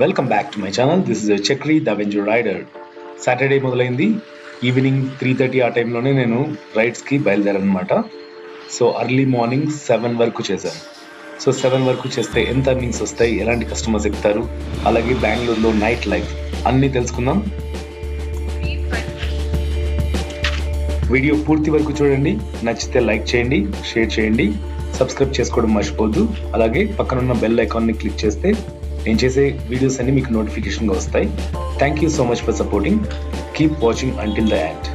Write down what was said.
Welcome back to my channel. This is Chakri the Avenger rider. Saturday మొదలైంది. Evening 3:30 ఆ టైంలోనే నేను రైడ్స్కి బయలుదేరానమాట. సో అర్లీ మార్నింగ్ 7 వరకు చేశాను. సో 7 వరకు చేస్తే ఎంత ఎర్నింగ్స్ వస్తాయి, ఎలాంటి కస్టమర్స్ ఎక్కుతారు, అలాగే బెంగళూరులో నైట్ లైఫ్ అన్నీ తెలుసుకుందాం. వీడియో పూర్తి వరకు చూడండి. నచ్చితే లైక్ చేయండి, షేర్ చేయండి, సబ్స్క్రైబ్ చేసుకోవడం మర్చిపోద్దు. అలాగే పక్కనున్న బెల్ ఐకాన్ని క్లిక్ చేస్తే నేను చేసే వీడియోస్ అన్ని మీకు నోటిఫికేషన్గా వస్తాయి. Thank you so much for supporting. Keep watching until the end.